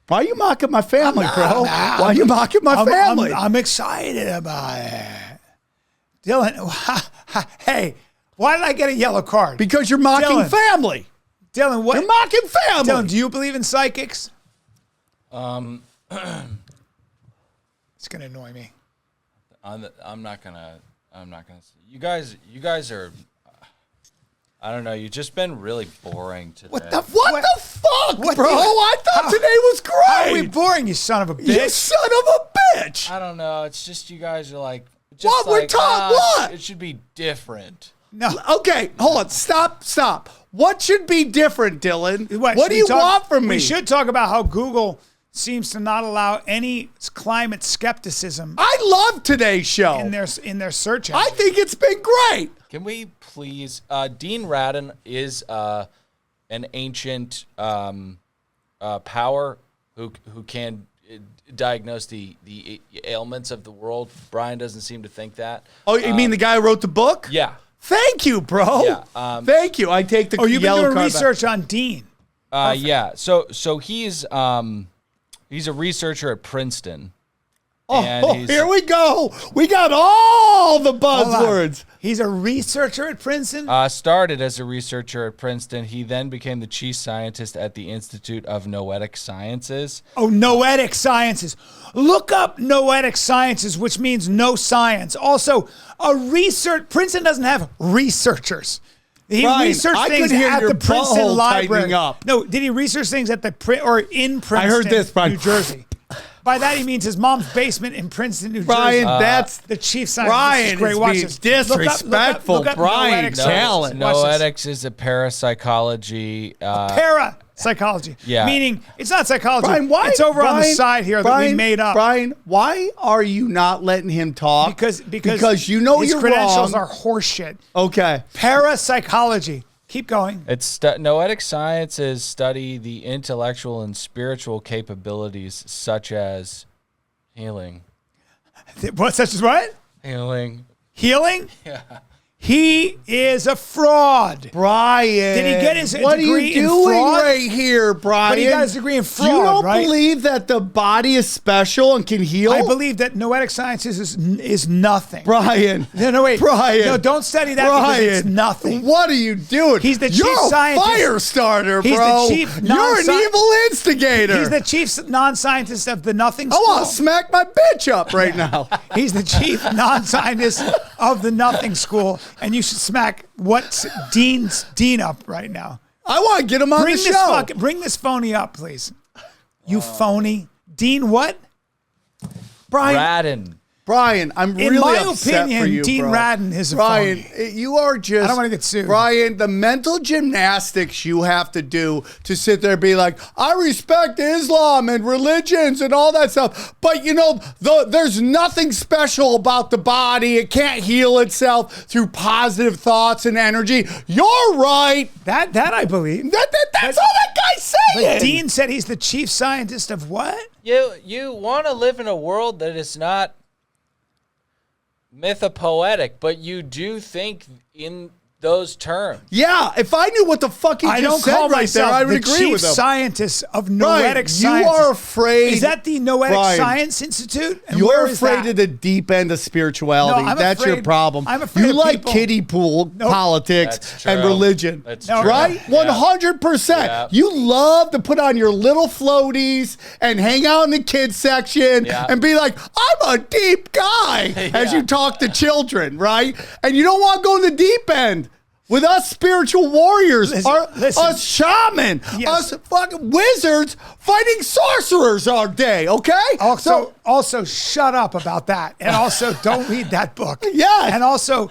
Why are you mocking my family, bro? Why are you mocking my family? I'm excited about it. Dylan, hey, why did I get a yellow card? Because you're mocking Dylan. family. Dylan, what? You're mocking family. Dylan, do you believe in psychics? It's gonna annoy me. I'm not gonna. You guys are. I don't know. You've just been really boring today. What the fuck, bro? I thought today was great. How are we boring, you son of a bitch? You son of a bitch. I don't know. It's just you guys are like. Just What? We're talking what? It should be different. No. Okay, hold on. Stop. What should be different, Dylan? What do you want from me? We should talk about how Google seems to not allow any climate skepticism I love today's show. in their search engine. I think it's been great. Can we please? Dean Radin is an ancient power who can diagnose the ailments of the world. Brian doesn't seem to think that. Oh, you mean the guy who wrote the book? Yeah. Thank you, bro. Yeah, Thank you. I take the you've been yellow doing card research back. on Dean. Yeah. So he's a researcher at Princeton. And he's- Here we go. We got all the buzzwords. He's a researcher at Princeton. Started as a researcher at Princeton. He then became the chief scientist at the Institute of Noetic Sciences. Oh, noetic sciences. Look up noetic sciences, which means no science. Also, Princeton doesn't have researchers. He Brian, researched I things could hear at your the Princeton butthole Library. tightening up. No, did he research things at the in Princeton? I heard this, Brian. New Jersey. By that he means his mom's basement in Princeton, New Jersey. Brian, that's the chief scientist. Brian Great. is Watch being this. disrespectful. Look up Brian, noetic science. talent. Watch this. Noetics is a parapsychology. Parapsychology. Yeah. Meaning, it's not psychology. Brian, why? It's over on the Brian, side here that we made up. Brian, why are you not letting him talk? Because you know his you're credentials wrong. are horseshit. Okay. Parapsychology. Keep going. It's noetic sciences study the intellectual and spiritual capabilities such as healing. What, such as what? Healing. Healing? Yeah. He is a fraud. Brian. Did he get his what degree are in you doing fraud? right here, Brian? But he got his degree in fraud, You don't right? believe that the body is special and can heal? I believe that noetic sciences is nothing. Brian. No, wait. Brian. No, don't study that Brian. because it's nothing. What are you doing? He's the You're chief a scientist. fire starter, He's bro. the chief You're an evil instigator. He's the chief non-scientist of the nothing I school. want to smack my bitch up right now. He's the chief non-scientist of the nothing school, and you should smack Dean up right now. I want to get him on the show. Bring this phony up, please. You phony. Dean what? Radin. Brian, I'm really my upset opinion, for you, Dean bro. Radin is a Brian, phony. you are just... I don't want to get sued. Brian, the mental gymnastics you have to do to sit there and be like, I respect Islam and religions and all that stuff, but you know, there's nothing special about the body. It can't heal itself through positive thoughts and energy. You're right. That I believe. That's all that guy's saying. But Dean said he's the chief scientist of what? You want to live in a world that is not mythopoetic, but you do think in those terms. Yeah, if I knew what the fuck he just said right there, I would agree with him. Chief scientist of Brian, noetic science. you are afraid. Is that the Noetic Brian, Science Institute? And You're where is afraid that? of the deep end of spirituality. No, I'm That's your afraid- problem. I'm afraid you of like people- kiddie pool politics That's and true. religion. That's No, true. Right? Yeah. 100%. Yeah. You love to put on your little floaties and hang out in the kids section Yeah. and be like, I'm a deep guy as Yeah. you talk to children, right? And you don't want to go in the deep end. With us spiritual warriors, Listen. us shaman, Yes. us fucking wizards fighting sorcerers all day, okay? Also, shut up about that, and also don't read that book. Yes. and also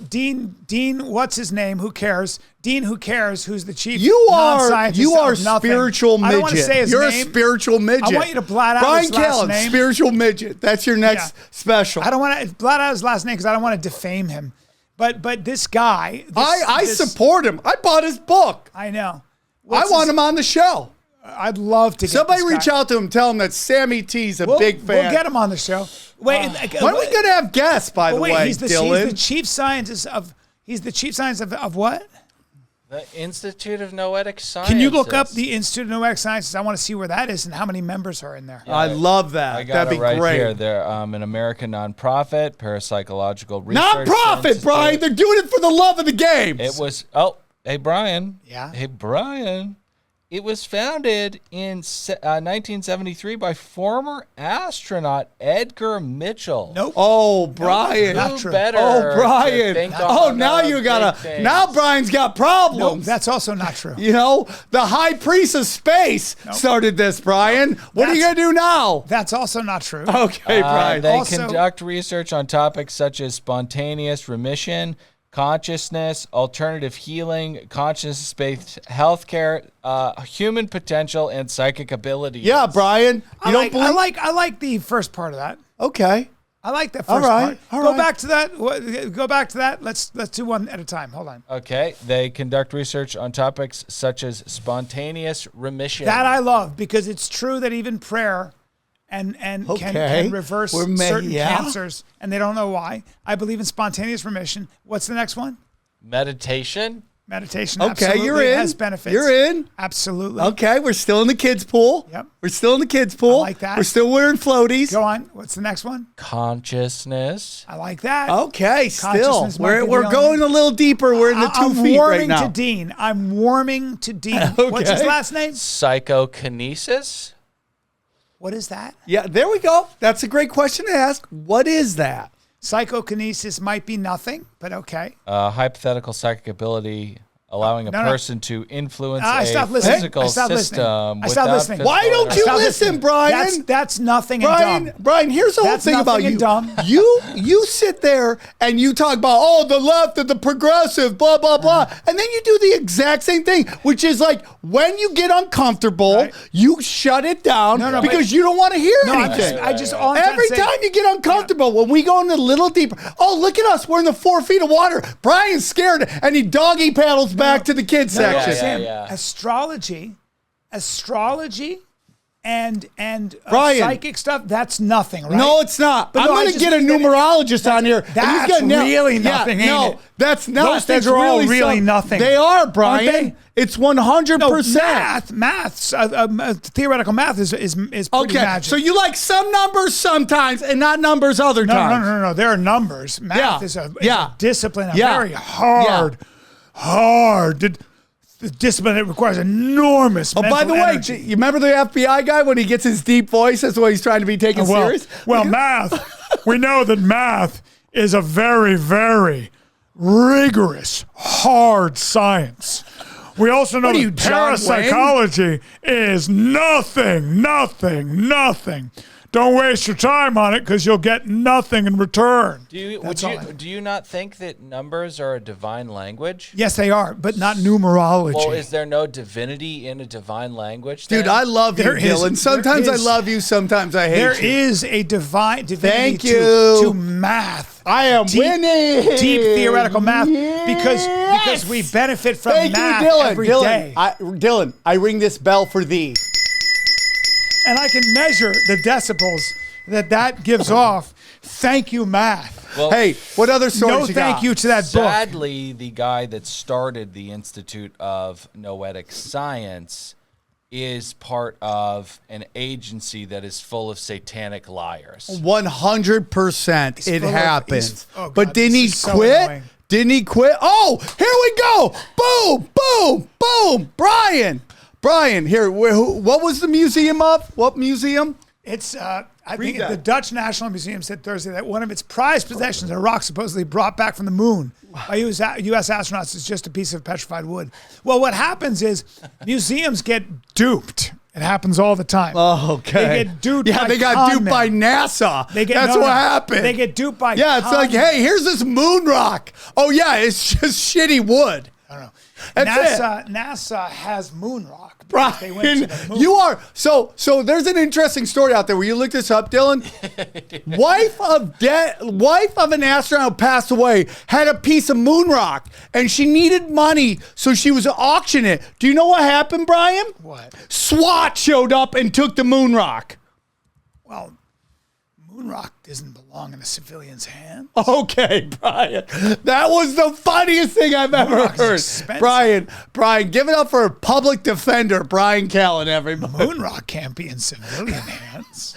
Dean, what's his name? Who cares? Dean, who cares? Who's the chief? You are non-scientist of nothing. spiritual midget. I don't want to say his You're name. a spiritual midget. I want you to blot out Brian his last Callen, name. spiritual midget. That's your next Yeah. special. I don't want to blot out his last name because I don't want to defame him. But this guy, I support him. I bought his book. I know. I want him on the show. I'd love to. Get Somebody this reach guy. out to him. Tell him that Sammy T's a big fan. We'll get him on the show. Wait, When are we gonna have guests? By the way, he's the Dylan. chief scientist of. He's the chief scientist of what? The Institute of Noetic Sciences. Can you look up the Institute of Noetic Sciences? I want to see where that is and how many members are in there. I love that. I got That'd it be right great. here. They're an American nonprofit, parapsychological research. Non-profit, institute. Brian. They're doing it for the love of the game. It was. Hey Brian. Yeah? Hey Brian. It was founded in 1973 by former astronaut Edgar Mitchell. Nope. Oh, Brian. Not Who true. better Oh, to Brian. think Oh, on now the you big gotta. things? Now Brian's got No, problems. that's also not true. You know, the high priest of space started this, Brian. What are you That's- going to do now? That's also not true. Okay, Brian. They Also- conduct research on topics such as spontaneous remission, consciousness, alternative healing, consciousness-based healthcare, human potential, and psychic abilities. Yeah, Brian. You don't believe? I like the first part of that. Okay. I like that first All right, part. all Go right. back to that. Go back to that. Let's do one at a time. Hold on. Okay. They conduct research on topics such as spontaneous remission. That I love because it's true that even prayer and Okay. can reverse We're certain yeah. cancers, and they don't know why. I believe in spontaneous remission. What's the next one? Meditation. Meditation. Okay, absolutely you're in. has benefits. You're in. Absolutely. Okay, we're still in the kids' pool. Yep. We're still in the kids' pool. I like that. We're still wearing floaties. Go on. What's the next one? Consciousness. I like that. Okay, still. Consciousness might be We're the going only- a little deeper. We're in the 2 I'm feet warming right now. to Dean. I'm warming to Dean. What's his Okay. last name? Psychokinesis. What is that? Yeah, there we go. That's a great question to ask. What is that? Psychokinesis might be nothing, but okay. Hypothetical psychic ability allowing a No. person to influence I a stopped listening. physical I stopped system. listening. I stopped without listening. physical Why don't you Stop listen, listening. Brian? That's nothing Brian, and dumb. Brian, here's the whole That's thing about nothing you. and dumb. You sit there and you talk about the left and the progressive, blah blah blah, and then you do the exact same thing, which is like when you get uncomfortable, Right. you shut it down No, because you don't want to hear No, I anything. just all I'm trying Every to say- time you get uncomfortable, when we go in a little deeper, look at us, we're in the 4 feet of water. Brian's scared and he doggy paddles back to the kids No, section. Sam, yeah. astrology, and Brian. psychic stuff. That's nothing, right? No, it's not. But I'm no, I going to just get a think that numerologist on here. and he's that's gonna nail- really Yeah, nothing, ain't no, it? that's not. Those things That's are all really some- nothing. They are, Brian. Aren't they? It's 100%. Maths. Theoretical math is pretty Okay, magic. so you like some numbers sometimes and not numbers other No, times. no. There are numbers. Math Yeah, is a yeah. discipline, a Yeah, very hard. The discipline that requires enormous. Oh, by the way, energy. you remember the FBI guy when he gets his deep voice? That's why he's trying to be taken serious. Math. We know that math is a very, very rigorous, hard science. We also know What are you, that John parapsychology is nothing. Don't waste your time on it because you'll get nothing in return. Do you That's all I- do you not think that numbers are a divine language? Yes, they are, but not numerology. Well, is there no divinity in a divine language? Dude, then? I love you, There is- Dylan. Sometimes there I is- love you, sometimes I hate There you. is a divinity Thank to, you. to math. I am deep, winning. Deep theoretical math because we benefit from Thank math you, Dylan. every day. Dylan, I ring this bell for thee. And I can measure the decibels that gives off. Thank you, math. Well, Hey, what other stories No you thank got? you to that book. sadly, the guy that started the Institute of Noetic Science is part of an agency that is full of satanic liars. 100% it full of- happens. he's- oh, But God, didn't this he is so quit? annoying. Didn't he quit? Oh, here we go. Boom, boom, boom. Brian, here. What was the museum of? What museum? It's I Read think that. the Dutch National Museum said Thursday that one of its prized possessions, a rock supposedly brought back from the moon by U.S. astronauts, is just a piece of petrified wood. Well, what happens is museums get duped. It happens all the time. Oh, okay. They get duped Yeah, by they got con duped men. by NASA. They get, That's no, what no. happened. They get duped by Yeah, it's con like, men. hey, here's this moon rock. Oh, yeah, it's just shitty wood. I don't know. That's NASA has moon rock. because They went to Brian, the moon. you are so there's an interesting story out there. Will you look this up, Dylan? wife of an astronaut passed away, had a piece of moon rock, and she needed money, so she was auctioning it. Do you know what happened, Brian? What? SWAT showed up and took the moon rock. Well, moon rock doesn't belong in a civilian's hand. Okay, Brian. That was the funniest thing I've ever rock is heard. expensive. Brian, give it up for public defender Brian Callen, everybody. Moon rock can't be in civilian hands.